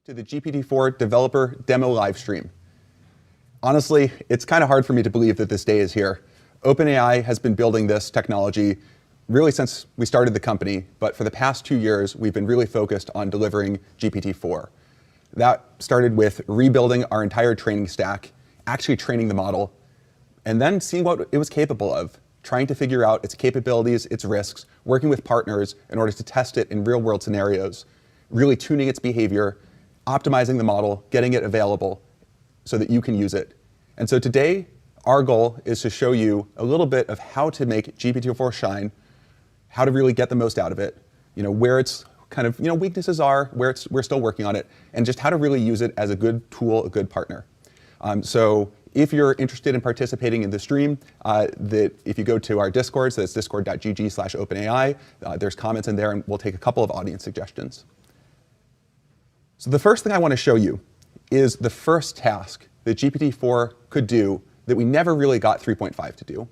To the GPT-4 developer demo live stream. Honestly, it's kind of hard for me to believe that this day is here. OpenAI has been building this technology really since we started the company, but for the past 2 years, we've been really focused on delivering GPT-4. That started with rebuilding our entire training stack, actually training the model, and then seeing what it was capable of, trying to figure out its capabilities, its risks, working with partners in order to test it in real-world scenarios, really tuning its behavior, optimizing the model, getting it available so that you can use it. And so today, our goal is to show you a little bit of how to make GPT-4 shine, how to really get the most out of it, where its kind of weaknesses are, where we're still working on it, and just how to really use it as a good tool, a good partner. So if you're interested in participating in the stream, if you go to our Discord, so that's discord.gg/OpenAI, there's comments in there, and we'll take a couple of audience suggestions. So the first thing I want to show you is the first task that GPT-4 could do that we never really got 3.5 to do.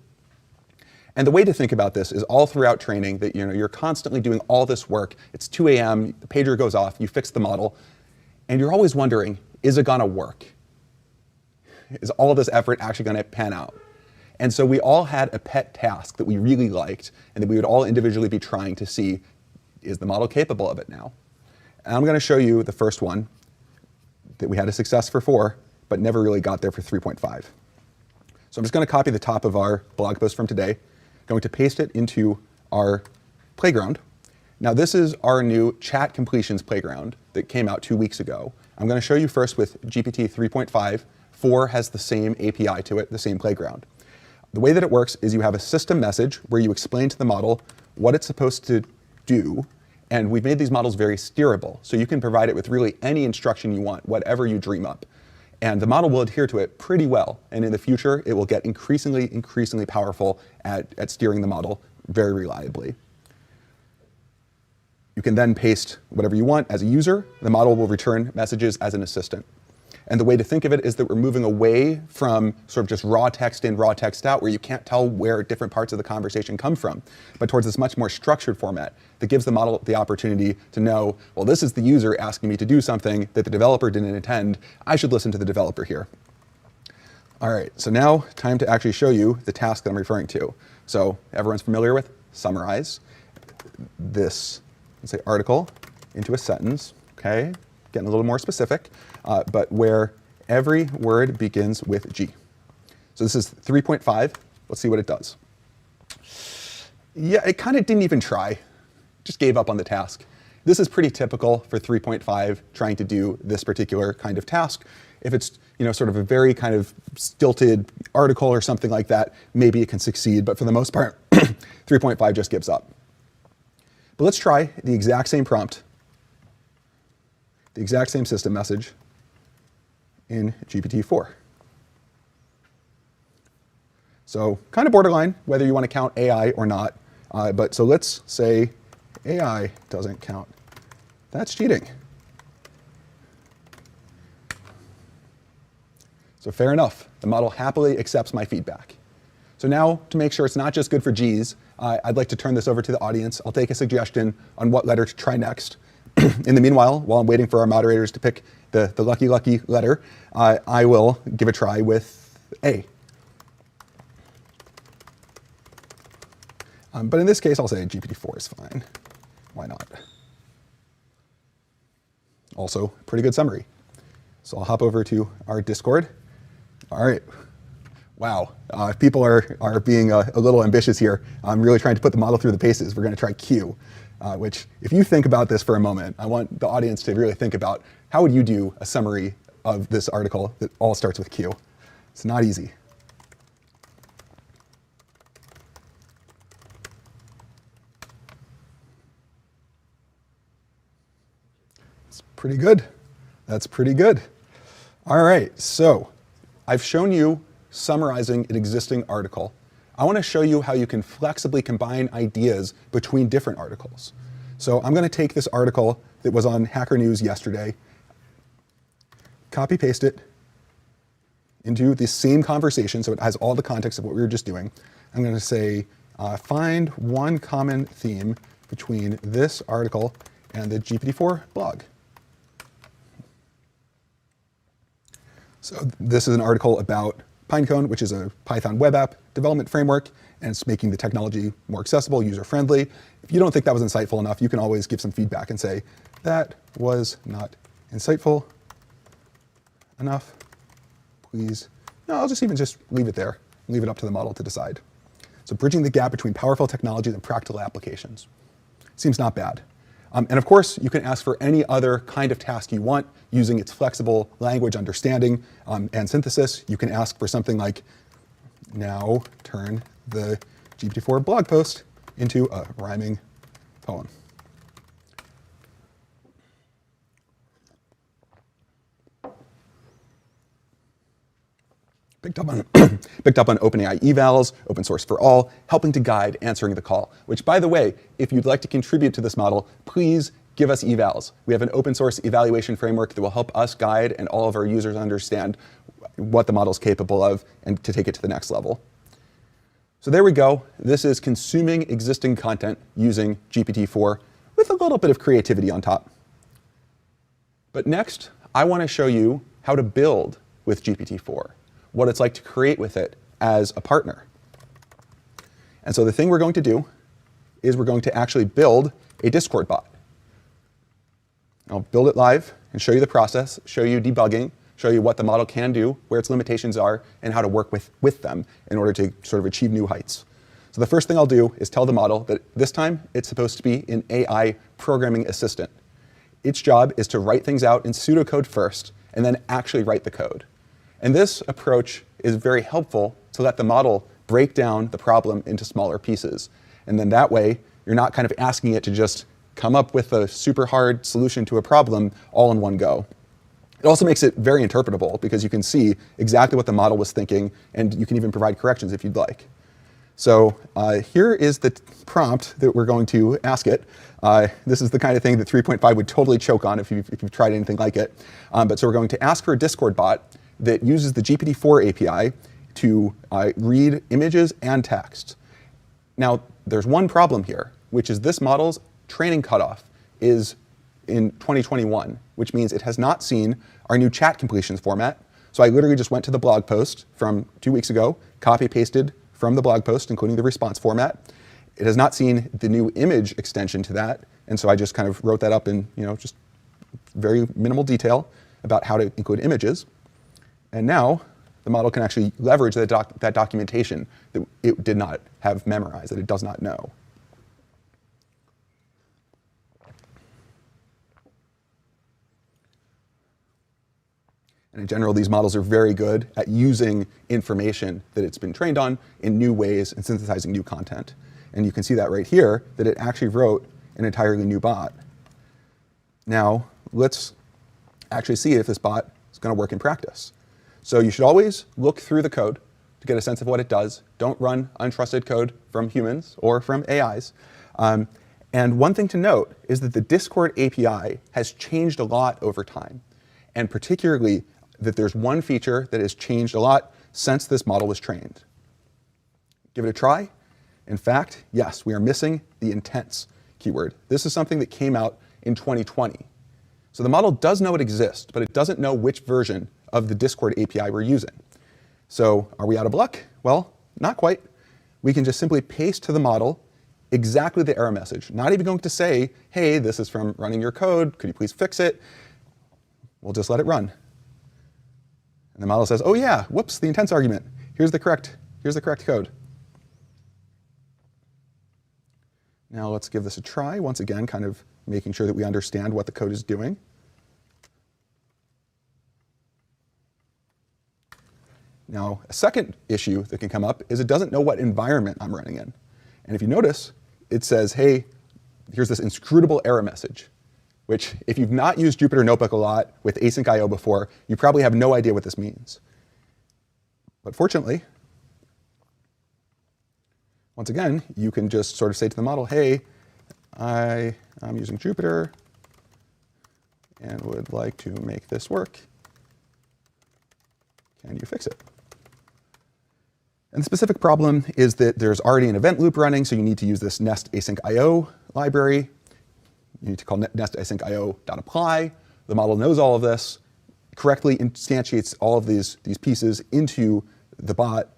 And the way to think about this is all throughout training that you're constantly doing all this work. It's 2 a.m., the pager goes off, you fix the model, and you're always wondering, is it going to work? Is all this effort actually going to pan out? And so we all had a pet task that we really liked and that we would all individually be trying to see, is the model capable of it now? And I'm going to show you the first one that we had a success for 4, but never really got there for 3.5. So I'm just going to copy the top of our blog post from today, going to paste it into our playground. Now this is our new chat completions playground that came out 2 weeks ago. I'm going to show you first with GPT 3.5. 4 has the same API to it, the same playground. The way that it works is you have a system message where you explain to the model what it's supposed to do. And we've made these models very steerable, so you can provide it with really any instruction you want, whatever you dream up. And the model will adhere to it pretty well. And in the future, it will get increasingly powerful at steering the model very reliably. You can then paste whatever you want as a user. The model will return messages as an assistant. And the way to think of it is that we're moving away from sort of just raw text in, raw text out, where you can't tell where different parts of the conversation come from, but towards this much more structured format that gives the model the opportunity to know, well, this is the user asking me to do something that the developer didn't intend. I should listen to the developer here. All right, so now time to actually show you the task that I'm referring to. So everyone's familiar with summarize this, let's say, article into a sentence, okay? Getting a little more specific, but where every word begins with G. So this is 3.5. Let's see what it does. Yeah, it kind of didn't even try. Just gave up on the task. This is pretty typical for 3.5 trying to do this particular kind of task. If it's sort of a very kind of stilted article or something like that, maybe it can succeed. But for the most part, 3.5 just gives up. But let's try the exact same prompt, the exact same system message in GPT-4. So kind of borderline whether you want to count AI or not. But so let's say AI doesn't count. That's cheating. So fair enough. The model happily accepts my feedback. So now to make sure it's not just good for G's, I'd like to turn this over to the audience. I'll take a suggestion on what letter to try next. In the meanwhile, while I'm waiting for our moderators to pick the lucky letter, I will give a try with A. But in this case, I'll say GPT-4 is fine. Why not? Also, pretty good summary. So I'll hop over to our Discord. All right. Wow. People are being a little ambitious here. I'm really trying to put the model through the paces. We're going to try Q. Which, if you think about this for a moment, I want the audience to really think about how would you do a summary of this article that all starts with Q. It's not easy. It's pretty good. That's pretty good. All right, so I've shown you summarizing an existing article. I want to show you how you can flexibly combine ideas between different articles. So I'm going to take this article that was on Hacker News yesterday, copy paste it into the same conversation, so it has all the context of what we were just doing. I'm going to say, find one common theme between this article and the GPT-4 blog. So this is an article about Pinecone, which is a Python web app development framework, and it's making the technology more accessible, user-friendly. If you don't think that was insightful enough, you can always give some feedback and say, that was not insightful enough. Please. No, I'll just leave it there. Leave it up to the model to decide. So bridging the gap between powerful technologies and practical applications. Seems not bad. And of course, you can ask for any other kind of task you want using its flexible language understanding and synthesis. You can ask for something like, now turn the GPT-4 blog post into a rhyming poem. Picked up on OpenAI evals, open source for all, helping to guide answering the call, which, by the way, if you'd like to contribute to this model, please give us evals. We have an open source evaluation framework that will help us guide and all of our users understand what the model is capable of and to take it to the next level. So there we go. This is consuming existing content using GPT-4 with a little bit of creativity on top. But next, I want to show you how to build with GPT-4. What it's like to create with it as a partner. And so the thing we're going to do is we're going to actually build a Discord bot. I'll build it live and show you the process, show you debugging, show you what the model can do, where its limitations are, and how to work with them in order to sort of achieve new heights. So the first thing I'll do is tell the model that this time it's supposed to be an AI programming assistant. Its job is to write things out in pseudocode first, and then actually write the code. And this approach is very helpful to let the model break down the problem into smaller pieces. And then that way, you're not kind of asking it to just come up with a super hard solution to a problem all in one go. It also makes it very interpretable because you can see exactly what the model was thinking, and you can even provide corrections if you'd like. So here is the prompt that we're going to ask it. This is the kind of thing that 3.5 would totally choke on if you've tried anything like it. But so we're going to ask for a Discord bot that uses the GPT-4 API to read images and text. Now, there's one problem here, which is this model's training cutoff is in 2021, which means it has not seen our new chat completions format. So I literally just went to the blog post from 2 weeks ago, copy-pasted from the blog post, including the response format. It has not seen the new image extension to that, and so I just kind of wrote that up in just very minimal detail about how to include images. And now the model can actually leverage that documentation that it did not have memorized, that it does not know. And in general, these models are very good at using information that it's been trained on in new ways and synthesizing new content. And you can see that right here, that it actually wrote an entirely new bot. Now, let's actually see if this bot is going to work in practice. So you should always look through the code to get a sense of what it does. Don't run untrusted code from humans or from AIs. And one thing to note is that the Discord API has changed a lot over time, and particularly that there's one feature that has changed a lot since this model was trained. Give it a try. In fact, yes, we are missing the intents keyword. This is something that came out in 2020. So the model does know it exists, but it doesn't know which version of the Discord API we're using. So are we out of luck? Well, not quite. We can just simply paste to the model exactly the error message. Not even going to say, hey, this is from running your code. Could you please fix it? We'll just let it run. And the model says, oh yeah, whoops, the intents argument. Here's the correct code. Now let's give this a try. Once again, kind of making sure that we understand what the code is doing. Now, a second issue that can come up is it doesn't know what environment I'm running in. And if you notice, it says, hey, here's this inscrutable error message, which if you've not used Jupyter Notebook a lot with async IO before, you probably have no idea what this means. But fortunately, once again, you can just sort of say to the model, hey, I'm using Jupyter and would like to make this work. Can you fix it? And the specific problem is that there's already an event loop running, so you need to use this nest async IO library. You need to call nest async IO.apply. The model knows all of this. correctly instantiates all of these pieces into the bot.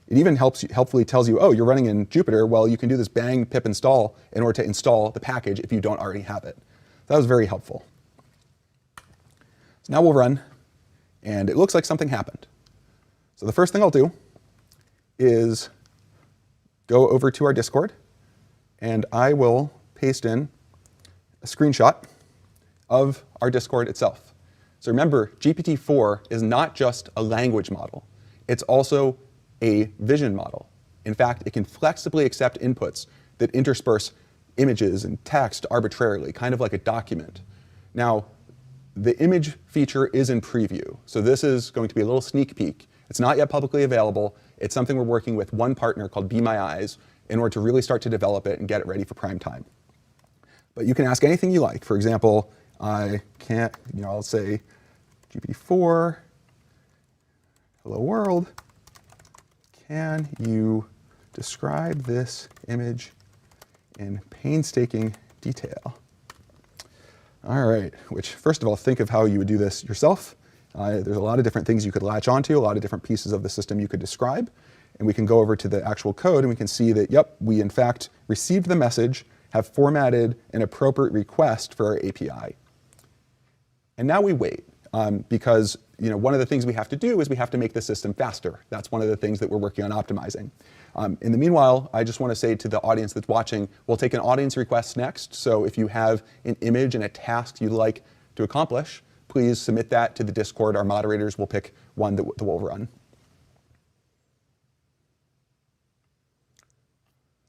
It even helpfully tells you, oh, you're running in Jupyter. Well, you can do this bang pip install in order to install the package if you don't already have it. That was very helpful. So now we'll run, and it looks like something happened. So the first thing I'll do is go over to our Discord, and I will paste in a screenshot of our Discord itself. So remember, GPT-4 is not just a language model. It's also a vision model. In fact, it can flexibly accept inputs that intersperse images and text arbitrarily, kind of like a document. Now, the image feature is in preview, so this is going to be a little sneak peek. It's not yet publicly available. It's something we're working with one partner called Be My Eyes in order to really start to develop it and get it ready for prime time. But you can ask anything you like. For example, I can't, I'll say GPT-4, hello world, can you describe this image in painstaking detail? All right, which first of all, think of how you would do this yourself. There's a lot of different things you could latch onto, a lot of different pieces of the system you could describe. And we can go over to the actual code and we can see that, yep, we in fact received the message, have formatted an appropriate request for our API. And now we wait, because one of the things we have to do is we have to make the system faster. That's one of the things that we're working on optimizing. In the meanwhile, I just want to say to the audience that's watching, we'll take an audience request next. So if you have an image and a task you'd like to accomplish, please submit that to the Discord. Our moderators will pick one that we'll run.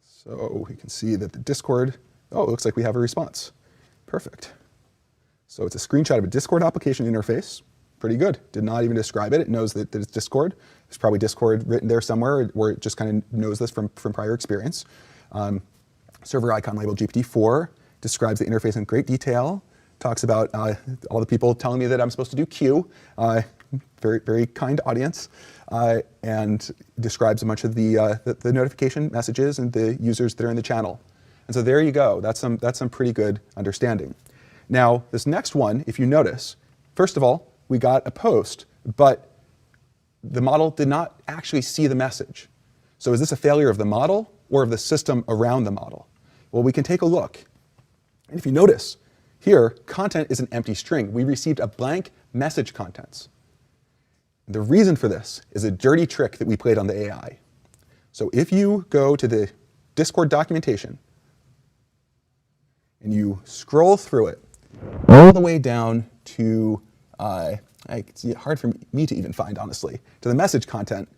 So you can see that the Discord, oh, it looks like we have a response. Perfect. So it's a screenshot of a Discord application interface. Pretty good. Did not even describe it. It knows that it's Discord. There's probably Discord written there somewhere where it just kind of knows this from prior experience. Server icon labeled GPT-4 describes the interface in great detail. Talks about all the people telling me that I'm supposed to do Q. Very, very kind audience. And describes a bunch of the notification messages and the users that are in the channel. And so there you go. That's some pretty good understanding. Now, this next one, if you notice, first of all, we got a post, but the model did not actually see the message. So is this a failure of the model or of the system around the model? Well, we can take a look. And if you notice, here, content is an empty string. We received a blank message contents. The reason for this is a dirty trick that we played on the AI. So if you go to the Discord documentation and you scroll through it all the way down to, it's hard for me to even find, honestly, to the message content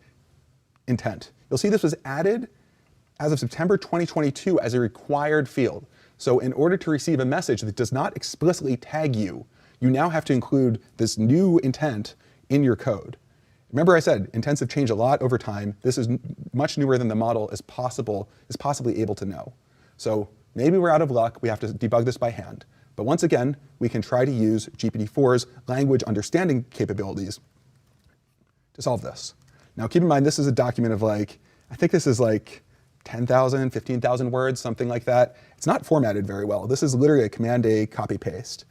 intent, you'll see this was added as of September 2022 as a required field. So in order to receive a message that does not explicitly tag you, you now have to include this new intent in your code. Remember I said intents have changed a lot over time. This is much newer than the model is possibly able to know. So maybe we're out of luck. We have to debug this by hand. But once again, we can try to use GPT-4's language understanding capabilities to solve this. Now keep in mind, this is a document of I think this is 10,000, 15,000 words, something like that. It's not formatted very well. This is literally a Command-A copy-paste.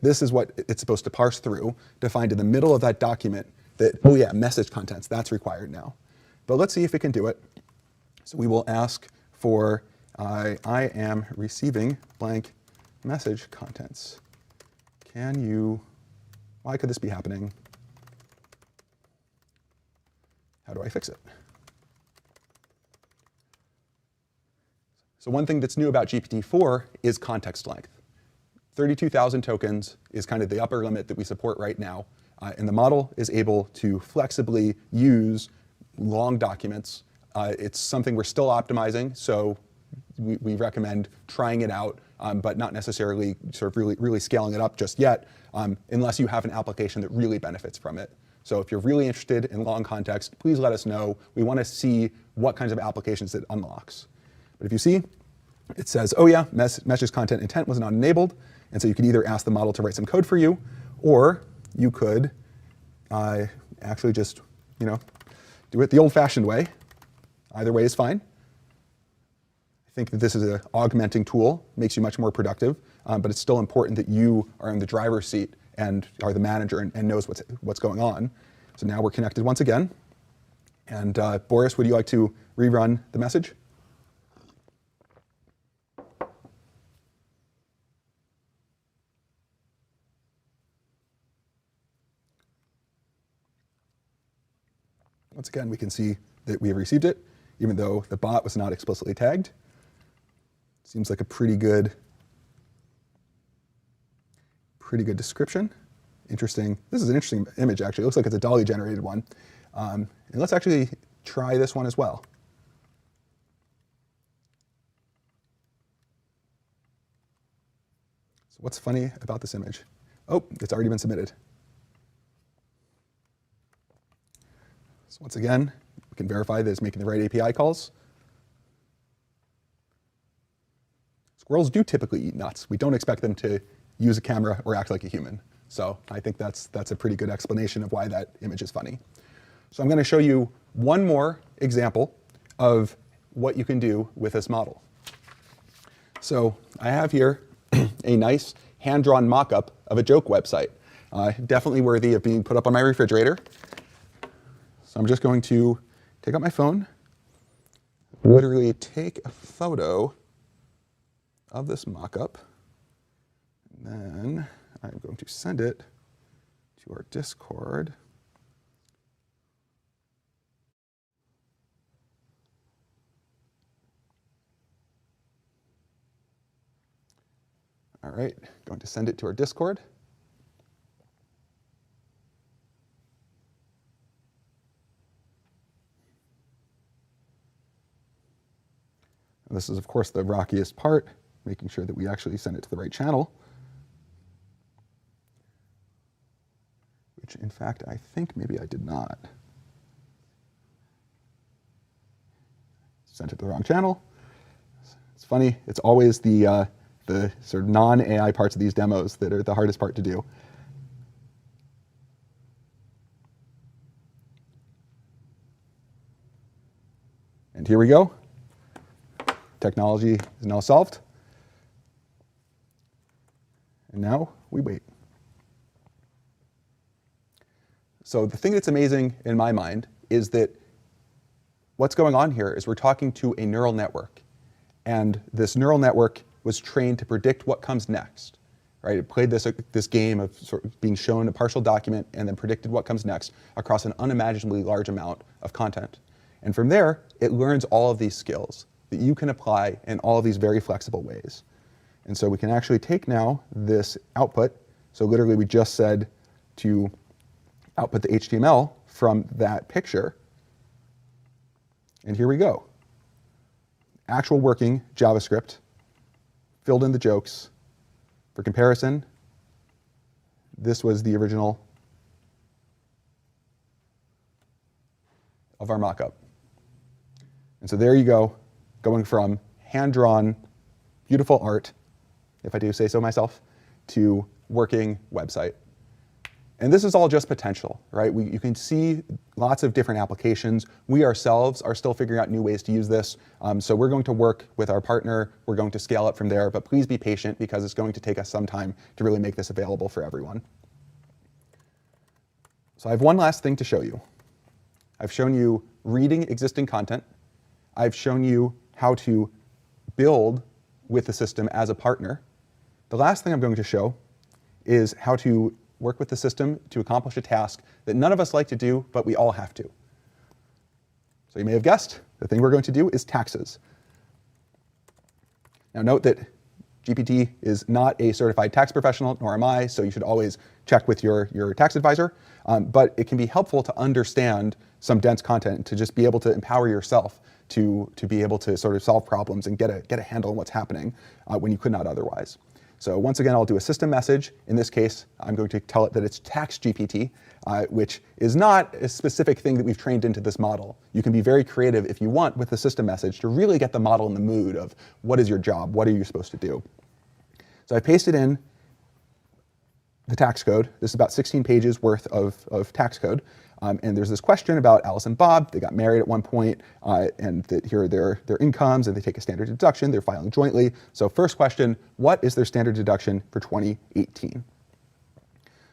This is what it's supposed to parse through to find in the middle of that document that, oh yeah, message contents, that's required now. But let's see if it can do it. So we will ask for, I am receiving blank message contents. Why could this be happening? How do I fix it? So one thing that's new about GPT-4 is context length. 32,000 tokens is kind of the upper limit that we support right now. And the model is able to flexibly use long documents. It's something we're still optimizing, so we recommend trying it out, but not necessarily sort of really scaling it up just yet, unless you have an application that really benefits from it. So if you're really interested in long context, please let us know. We want to see what kinds of applications it unlocks. But if you see, it says, oh yeah, message content intent was not enabled. And so you could either ask the model to write some code for you, or you could actually just, do it the old-fashioned way. Either way is fine. I think that this is an augmenting tool, makes you much more productive, but it's still important that you are in the driver's seat and are the manager and knows what's going on. So now we're connected once again. And Boris, would you like to rerun the message? Once again, we can see that we have received it, even though the bot was not explicitly tagged. Seems like a pretty good description. Interesting. This is an interesting image, actually. It looks like it's a Dolly generated one. And let's actually try this one as well. So what's funny about this image? Oh, it's already been submitted. So once again, we can verify that it's making the right API calls. Squirrels do typically eat nuts. We don't expect them to use a camera or act like a human. So I think that's a pretty good explanation of why that image is funny. So I'm going to show you one more example of what you can do with this model. So I have here a nice hand-drawn mock-up of a joke website, definitely worthy of being put up on my refrigerator. So I'm just going to take out my phone, literally take a photo of this mock-up, and then I'm going to send it to our Discord. All right, going to send it to our Discord. And this is, of course, the rockiest part, making sure that we actually send it to the right channel. Which, in fact, I think maybe I did not. Sent it to the wrong channel. It's funny, it's always the sort of non-AI parts of these demos that are the hardest part to do. And here we go. Technology is now solved. And now we wait. So the thing that's amazing in my mind is that what's going on here is we're talking to a neural network. And this neural network was trained to predict what comes next. Right? It played this game of sort of being shown a partial document and then predicted what comes next across an unimaginably large amount of content. And from there, it learns all of these skills that you can apply in all of these very flexible ways. And so we can actually take now this output. So literally we just said to output the HTML from that picture. And here we go. Actual working JavaScript, filled in the jokes. For comparison, this was the original of our mockup. And so there you go, going from hand-drawn, beautiful art, if I do say so myself, to working website. And this is all just potential, right? You can see lots of different applications. We ourselves are still figuring out new ways to use this. So we're going to work with our partner. We're going to scale up from there, but please be patient because it's going to take us some time to really make this available for everyone. So I have one last thing to show you. I've shown you reading existing content. I've shown you how to build with the system as a partner. The last thing I'm going to show is how to work with the system to accomplish a task that none of us like to do, but we all have to. So you may have guessed, the thing we're going to do is taxes. Now note that GPT is not a certified tax professional, nor am I, so you should always check with your tax advisor. But it can be helpful to understand some dense content, to just be able to empower yourself to be able to sort of solve problems and get a handle on what's happening when you could not otherwise. So once again, I'll do a system message. In this case, I'm going to tell it that it's tax GPT, which is not a specific thing that we've trained into this model. You can be very creative if you want with the system message to really get the model in the mood of what is your job, what are you supposed to do. So I pasted in the tax code. This is about 16 pages worth of tax code. And there's this question about Alice and Bob. They got married at one point, and that here are their incomes, and they take a standard deduction. They're filing jointly. So first question, what is their standard deduction for 2018?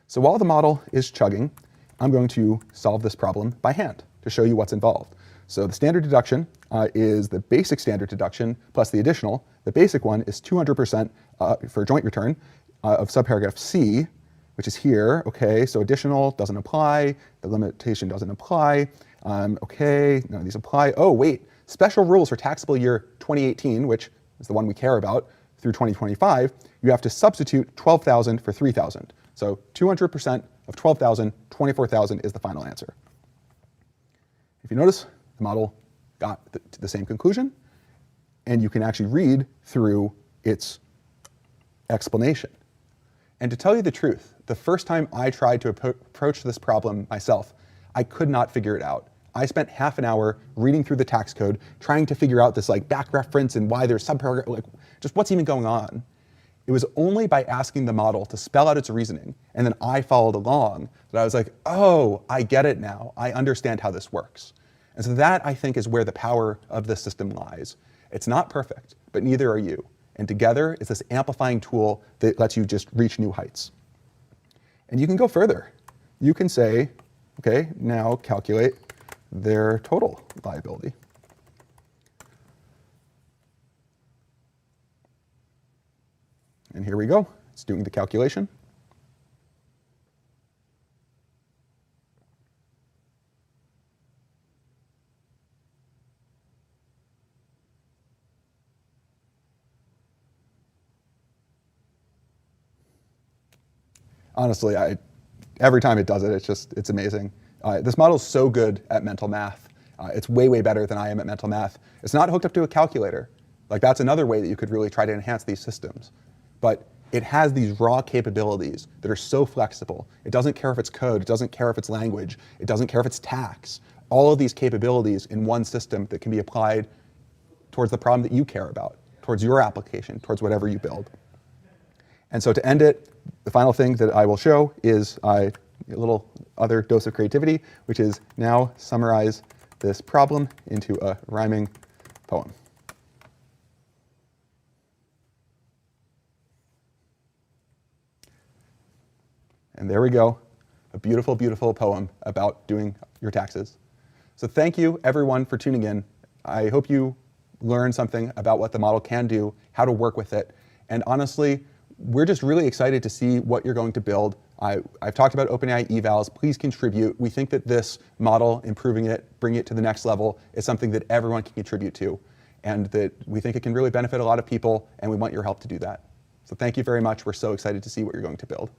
So while the model is chugging, I'm going to solve this problem by hand to show you what's involved. So the standard deduction is the basic standard deduction plus the additional. The basic one is 200% for joint return of subparagraph C, which is here. Okay, so additional doesn't apply. The limitation doesn't apply. Okay, none of these apply. Oh, wait, special rules for taxable year 2018, which is the one we care about, through 2025, you have to substitute 12,000 for 3,000. So 200% of 12,000, 24,000 is the final answer. If you notice, the model got to the same conclusion, and you can actually read through its explanation. And to tell you the truth, the first time I tried to approach this problem myself, I could not figure it out. I spent half an hour reading through the tax code, trying to figure out this like back reference and why there's subparagraph, like just what's even going on. It was only by asking the model to spell out its reasoning, and then I followed along, that I was like, oh, I get it now. I understand how this works. And so that, I think, is where the power of this system lies. It's not perfect, but neither are you. And together, it's this amplifying tool that lets you just reach new heights. And you can go further. You can say, okay, now calculate their total liability. And here we go. It's doing the calculation. Honestly, every time it does it, it's amazing. This model is so good at mental math. It's way, way better than I am at mental math. It's not hooked up to a calculator. Like that's another way that you could really try to enhance these systems. But it has these raw capabilities that are so flexible. It doesn't care if it's code, it doesn't care if it's language, it doesn't care if it's tax. All of these capabilities in one system that can be applied towards the problem that you care about, towards your application, towards whatever you build. And so to end it, the final thing that I will show is a little other dose of creativity, which is now summarize this problem into a rhyming poem. And there we go, a beautiful, beautiful poem about doing your taxes. So thank you, everyone, for tuning in. I hope you learned something about what the model can do, how to work with it. And honestly, we're just really excited to see what you're going to build. I've talked about OpenAI evals. Please contribute. We think that this model, improving it, bringing it to the next level, is something that everyone can contribute to, and that we think it can really benefit a lot of people, and we want your help to do that. So thank you very much. We're so excited to see what you're going to build.